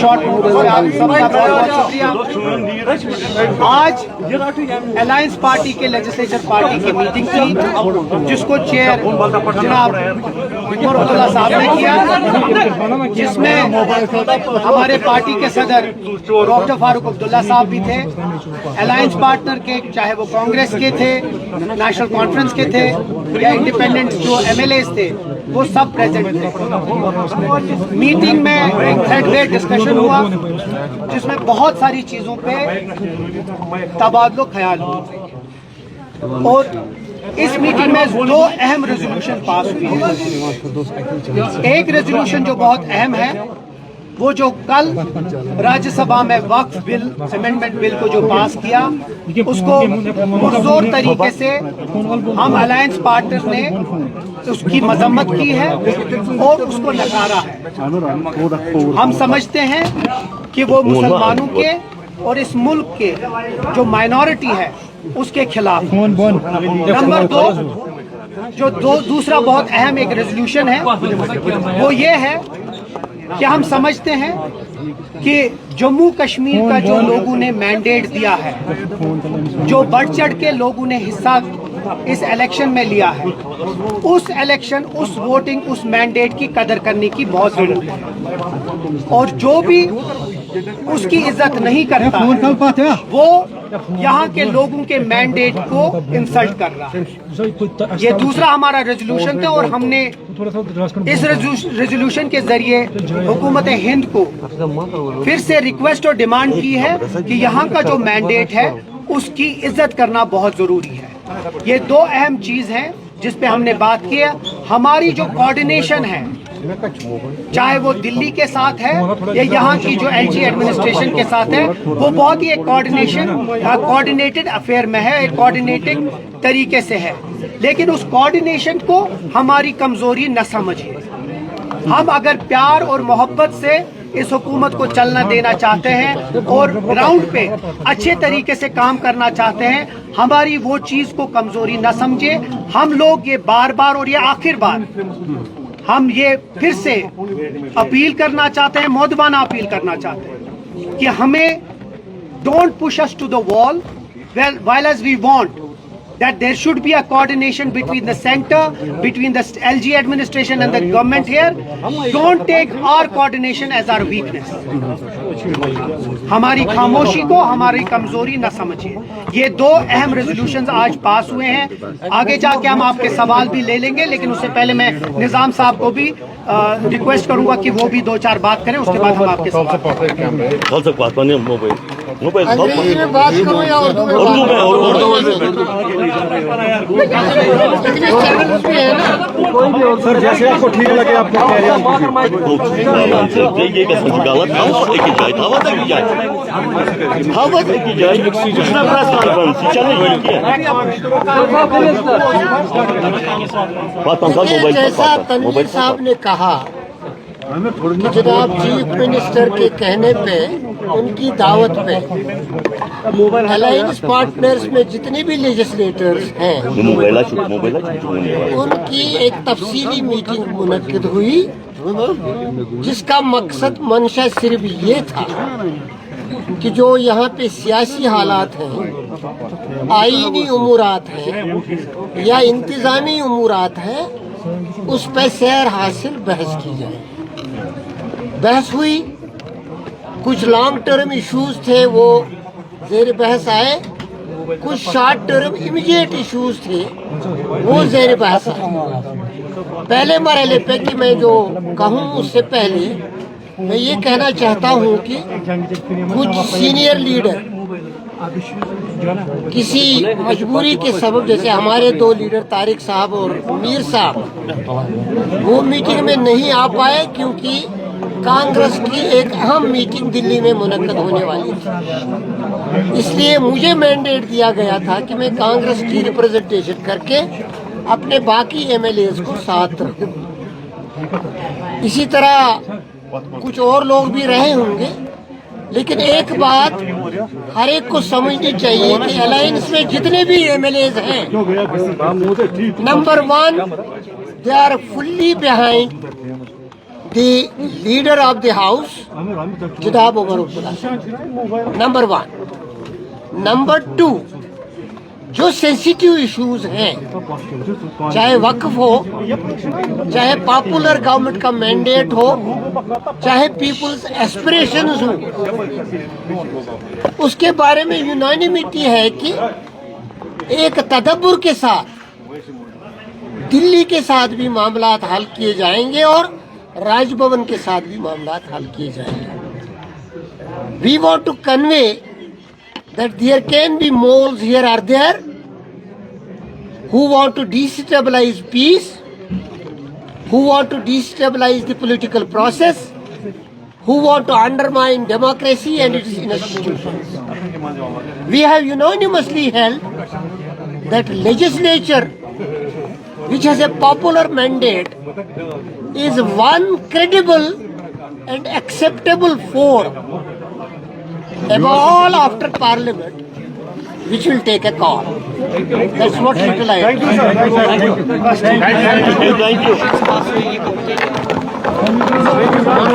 Short notice पे आप सबका बहुत बहुत शुक्रिया। आज अलायंस पार्टी के लेजिस्लेचर पार्टी की मीटिंग थी जिसको चेयर जनाब उमर अब्दुल्ला साहब ने किया, जिसमें हमारे पार्टी के सदर डॉक्टर फारूक अब्दुल्ला साहब भी थे, अलायंस पार्टनर के चाहे वो कांग्रेस के थे, नेशनल कॉन्फ्रेंस के थे या इंडिपेंडेंट जो एमएलएस थे, वो सब प्रेजेंट थे। मीटिंग में एक थ्रेड बेस्ड डिस्कशन हुआ जिसमें बहुत सारी चीज़ों पे तबादलो ख्याल हुआ और इस मीटिंग में दो अहम रेजोल्यूशन पास हुई है। एक रेजोल्यूशन जो बहुत अहम है वो जो कल राज्यसभा में वक्फ बिल अमेंडमेंट बिल को जो पास किया उसको पुरजोर तरीके से हम अलायंस पार्टनर ने उसकी मजम्मत की है और उसको नकारा है। हम समझते हैं कि वो मुसलमानों के और इस मुल्क के जो माइनॉरिटी है उसके खिलाफ। नंबर दो दूसरा बहुत अहम एक रेजोल्यूशन है वो ये है कि हम समझते हैं कि जम्मू कश्मीर का जो लोगों ने मैंडेट दिया है, जो बढ़ चढ़ के लोगों ने हिस्सा इस इलेक्शन में लिया है, उस इलेक्शन, उस वोटिंग, उस मैंडेट की कदर करने की बहुत जरूरत है। और जो भी उसकी इज्जत नहीं करता वो यहाँ के लोगों के मैंडेट को इंसल्ट कर रहा है। ये दूसरा हमारा रेजोल्यूशन था और हमने इस रेजोल्यूशन के जरिए हुकूमत हिंद को फिर से रिक्वेस्ट और डिमांड की है कि यहाँ का जो मैंडेट है उसकी इज्जत करना बहुत जरूरी है। ये दो अहम चीज हैं जिस पे हमने बात की है। हमारी जो कोऑर्डिनेशन है, चाहे वो दिल्ली के साथ है या यहाँ की जो एलजी एडमिनिस्ट्रेशन के साथ है, वो बहुत ही एक कोऑर्डिनेटेड अफेयर में है, एक कोऑर्डिनेटिंग तरीके से है। लेकिन उस कोऑर्डिनेशन को हमारी कमजोरी न समझिए। हम अगर प्यार और मोहब्बत से इस हुकूमत को चलना देना चाहते हैं और ग्राउंड पे अच्छे तरीके से काम करना चाहते हैं, हमारी वो चीज को कमजोरी न समझे। हम लोग ये बार बार और ये आखिर बार हम ये फिर से अपील करना चाहते हैं, मौदबाना अपील करना चाहते हैं कि हमें don't push us to the wall while as we want that there should be a coordination between the center, between the LG administration and the government here. Don't take our coordination as our weakness. हमारी खामोशी को हमारी कमजोरी न समझिए। ये दो अहम रेजोल्यूशंस आज पास हुए हैं। आगे जाके हम आपके सवाल भी ले लेंगे, लेकिन उससे पहले मैं निजाम साहब को भी रिक्वेस्ट करूंगा कि वो भी दो चार बात करें, उसके बाद हम आपके सवाल बात करूं या उर्दू में? सर जैसे आपको ठीक लगे आप क्या कह जैसा तनवीर साहब ने कहा कि जनाब चीफ मिनिस्टर के कहने पे, उनकी दावत पे अलायंस पार्टनर्स में जितने भी लेजिस्लेटर्स हैं उनकी एक तफसीली मीटिंग मुनक्किद हुई जिसका मकसद मंशा सिर्फ ये था कि जो यहाँ पे सियासी हालात हैं, आईनी उमूरात हैं या इंतज़ामी उमूरात हैं, उस पर सैर हासिल बहस की जाए। बहस हुई, कुछ लॉन्ग टर्म इश्यूज थे वो ज़ेर बहस आए, कुछ शॉर्ट टर्म इमीडिएट इश्यूज थे वो ज़ेर बहस आए। पहले मरहले पे कि मैं जो कहूँ उससे पहले मैं ये कहना चाहता हूँ कि कुछ सीनियर लीडर किसी मजबूरी के सबब, जैसे हमारे दो लीडर तारिक साहब और मीर साहब, वो मीटिंग में नहीं आ पाए क्योंकि कांग्रेस की एक अहम मीटिंग दिल्ली में मुनक्कद होने वाली थी। इसलिए मुझे मैंडेट दिया गया था कि मैं कांग्रेस की रिप्रेजेंटेशन करके अपने बाकी एमएलएज को साथ रखूं। इसी तरह कुछ और लोग भी रहे होंगे, लेकिन एक बात हर एक को समझनी चाहिए कि अलायंस में जितने भी एमएलएज हैं, number one, they are fully behind the leader of the house, Jidab Umar Abdullah. Number one. Number two, جو سینسیٹیو ایشوز ہیں چاہے وقف ہو, چاہے پاپولر گورنمنٹ کا مینڈیٹ ہو, چاہے پیپلز ایسپریشنز ہوں, اس کے بارے میں یونانیمیٹی ہے کہ ایک تدبر کے ساتھ دلی کے ساتھ بھی معاملات حل کیے جائیں گے اور راج بھون کے ساتھ بھی معاملات حل کیے جائیں گے. We want to convey that there can be moles here or there who want to destabilize peace, who want to destabilize the political process, who want to undermine democracy and its institutions. We have unanimously held that legislature, which has a popular mandate, is one credible and acceptable forum above all after parliament, which will take a call. That's what little I Thank you, sir. Thank you.